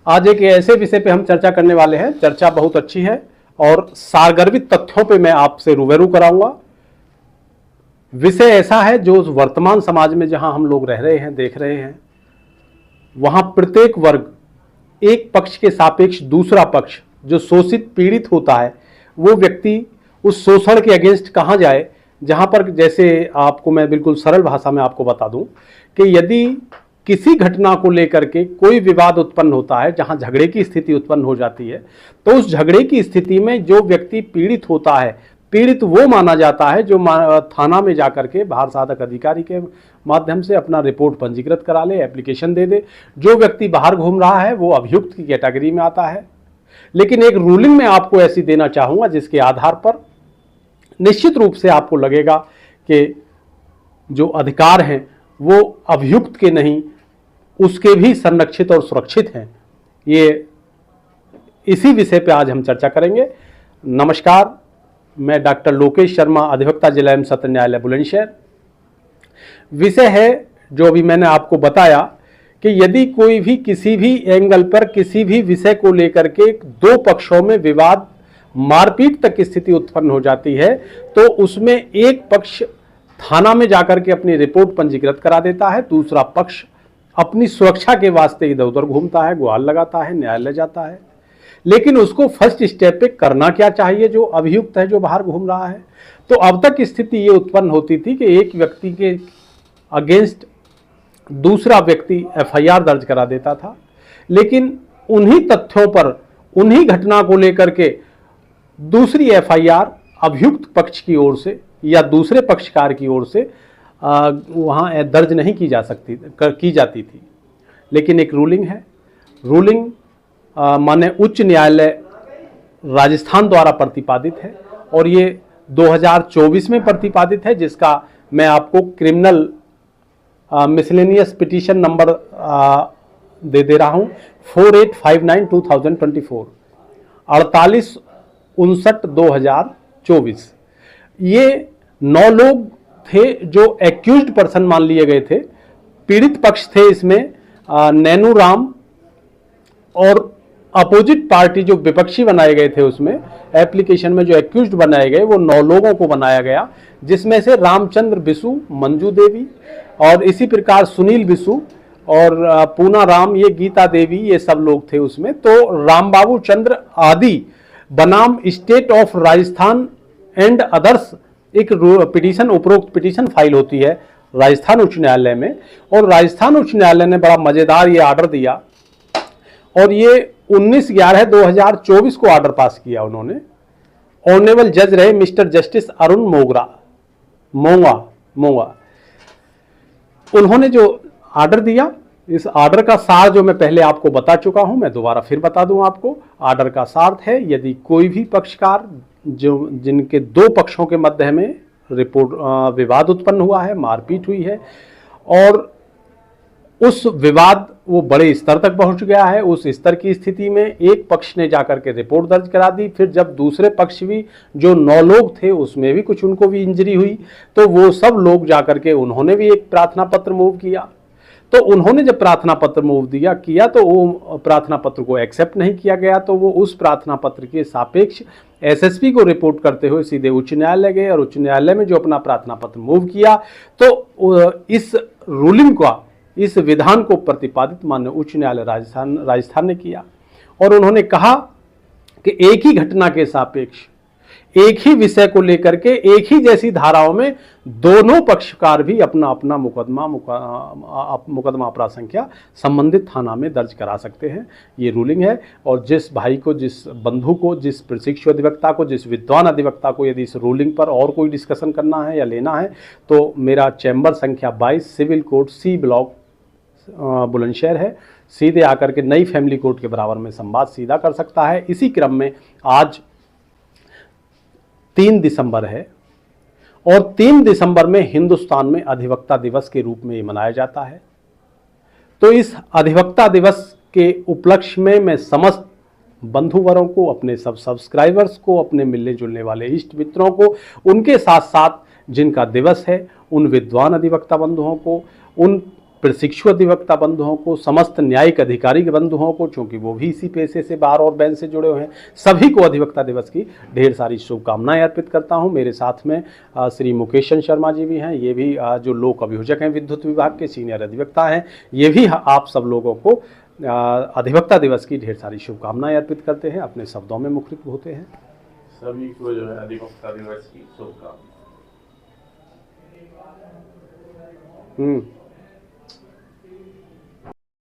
आज एक ऐसे विषय पे हम चर्चा करने वाले हैं। चर्चा बहुत अच्छी है और सारगर्भित तथ्यों पे मैं आपसे रूबरू कराऊंगा। विषय ऐसा है जो वर्तमान समाज में जहां हम लोग रह रहे हैं, देख रहे हैं, वहां प्रत्येक वर्ग एक पक्ष के सापेक्ष दूसरा पक्ष जो शोषित पीड़ित होता है, वो व्यक्ति उस शोषण के अगेंस्ट कहां जाए, जहां पर जैसे आपको मैं बिल्कुल सरल भाषा में आपको बता दूं कि यदि किसी घटना को लेकर के कोई विवाद उत्पन्न होता है, जहां झगड़े की स्थिति उत्पन्न हो जाती है, तो उस झगड़े की स्थिति में जो व्यक्ति पीड़ित होता है, पीड़ित वो माना जाता है जो थाना में जाकर के भार साधक अधिकारी के माध्यम से अपना रिपोर्ट पंजीकृत करा ले, एप्लीकेशन दे दे। जो व्यक्ति बाहर घूम रहा है वो अभियुक्त की कैटेगरी में आता है। लेकिन एक रूलिंग में आपको ऐसी देना चाहूंगा जिसके आधार पर निश्चित रूप से आपको लगेगा कि जो अधिकार हैं वो अभियुक्त के नहीं, उसके भी संरक्षित और सुरक्षित हैं। ये इसी विषय पे आज हम चर्चा करेंगे। नमस्कार, मैं डॉक्टर लोकेश शर्मा, अधिवक्ता जिला एवं सत्र न्यायालय बुलंदशहर। विषय है जो अभी मैंने आपको बताया कि यदि कोई भी किसी भी एंगल पर किसी भी विषय को लेकर के दो पक्षों में विवाद, मारपीट तक की स्थिति उत्पन्न हो जाती है, तो उसमें एक पक्ष थाना में जाकर के अपनी रिपोर्ट पंजीकृत करा देता है, दूसरा पक्ष अपनी सुरक्षा के वास्ते इधर उधर घूमता है, गुहार लगाता है, न्यायालय जाता है। लेकिन उसको फर्स्ट स्टेप पे करना क्या चाहिए जो अभियुक्त है, जो बाहर घूम रहा है? तो अब तक स्थिति ये उत्पन्न होती थी कि एक व्यक्ति के अगेंस्ट दूसरा व्यक्ति एफआईआर दर्ज करा देता था, लेकिन उन्हीं तथ्यों पर, उन्हीं घटना को लेकर के दूसरी एफआईआर अभियुक्त पक्ष की ओर से या दूसरे पक्षकार की ओर से वहाँ दर्ज नहीं की जाती थी। लेकिन एक रूलिंग है, रूलिंग माने उच्च न्यायालय राजस्थान द्वारा प्रतिपादित है और ये 2024 में प्रतिपादित है, जिसका मैं आपको क्रिमिनल मिसलेनियस पिटीशन नंबर दे रहा हूँ 4859/2024 4859/2024। ये 9 लोग थे जो एक्यूज्ड पर्सन मान लिए गए थे। पीड़ित पक्ष थे इसमें नैनू राम, और अपोजिट पार्टी जो विपक्षी बनाए गए थे उसमें एप्लीकेशन में जो एक्यूज्ड बनाए गए वो 9 लोगों को बनाया गया, जिसमें से रामचंद्र बिसु, मंजू देवी और इसी प्रकार सुनील बिसु और पूना राम, ये गीता देवी, ये सब लोग थे उसमें। तो रामबाबू चंद्र आदि बनाम state of Rajasthan and others एक पिटीशन, उपरोक्त पिटीशन फाइल होती है राजस्थान उच्च न्यायालय में, और राजस्थान उच्च न्यायालय ने बड़ा मजेदार ये आर्डर दिया और ये 19/11/2024 को आर्डर पास किया उन्होंने। ऑनरेबल जज रहे मिस्टर जस्टिस अरुण मोंगा। उन्होंने जो आर्डर दिया, इस आर्डर का सार जो मैं पहले आपको बता चुका हूं, मैं दोबारा फिर बता दूं आपको। आर्डर का सार है, यदि कोई भी पक्षकार जो जिनके दो पक्षों के मध्य में विवाद उत्पन्न हुआ है, मारपीट हुई है और उस विवाद वो बड़े स्तर तक पहुंच गया है, उस स्तर की स्थिति में एक पक्ष ने जाकर के रिपोर्ट दर्ज करा दी। फिर जब दूसरे पक्ष भी जो 9 लोग थे उसमें भी कुछ उनको भी इंजरी हुई, तो वो सब लोग जाकर के उन्होंने भी एक प्रार्थना पत्र मूव किया। तो उन्होंने जब प्रार्थना पत्र मूव किया तो वो प्रार्थना पत्र को एक्सेप्ट नहीं किया गया, तो वो उस प्रार्थना पत्र के सापेक्ष एसएसपी को रिपोर्ट करते हुए सीधे उच्च न्यायालय गए और उच्च न्यायालय में जो अपना प्रार्थना पत्र मूव किया, तो इस रूलिंग का, इस विधान को प्रतिपादित माननीय उच्च न्यायालय राजस्थान ने किया और उन्होंने कहा कि एक ही घटना के सापेक्ष, एक ही विषय को लेकर के एक ही जैसी धाराओं में दोनों पक्षकार भी अपना अपना मुकदमा अपराध संख्या संबंधित थाना में दर्ज करा सकते हैं। ये रूलिंग है और जिस भाई को, जिस बंधु को, जिस प्रशिक्षु अधिवक्ता को, जिस विद्वान अधिवक्ता को यदि इस रूलिंग पर और कोई डिस्कशन करना है या लेना है, तो मेरा चैम्बर संख्या 22 civil court C block Bulandshahr है। सीधे आकर के नई फैमिली कोर्ट के बराबर में संवाद सीधा कर सकता है। इसी क्रम में आज 3 दिसंबर है और 3 दिसंबर में हिंदुस्तान में अधिवक्ता दिवस के रूप में ये मनाया जाता है। तो इस अधिवक्ता दिवस के उपलक्ष्य में मैं समस्त बंधुवरों को, अपने सब सब्सक्राइबर्स को, अपने मिलने जुलने वाले इष्ट मित्रों को, उनके साथ साथ जिनका दिवस है, उन विद्वान अधिवक्ता बंधुओं को, उन प्रशिक्षु अधिवक्ता बंधुओं को, समस्त न्यायिक अधिकारी बंधुओं को, चूंकि वो भी इसी पेशे से, बार और बेंच से जुड़े हुए हैं, सभी को अधिवक्ता दिवस की ढेर सारी शुभकामनाएं अर्पित करता हूं। मेरे साथ में श्री मुकेश चंद्र शर्मा जी भी हैं, ये भी जो लोक अभियोजक हैं विद्युत विभाग के, सीनियर अधिवक्ता हैं। ये भी आप सब लोगों को अधिवक्ता दिवस की ढेर सारी शुभकामनाएं अर्पित करते हैं, अपने शब्दों में मुखरित होते हैं। सभी को जो है अधिवक्ता दिवस की शुभकामनाएं।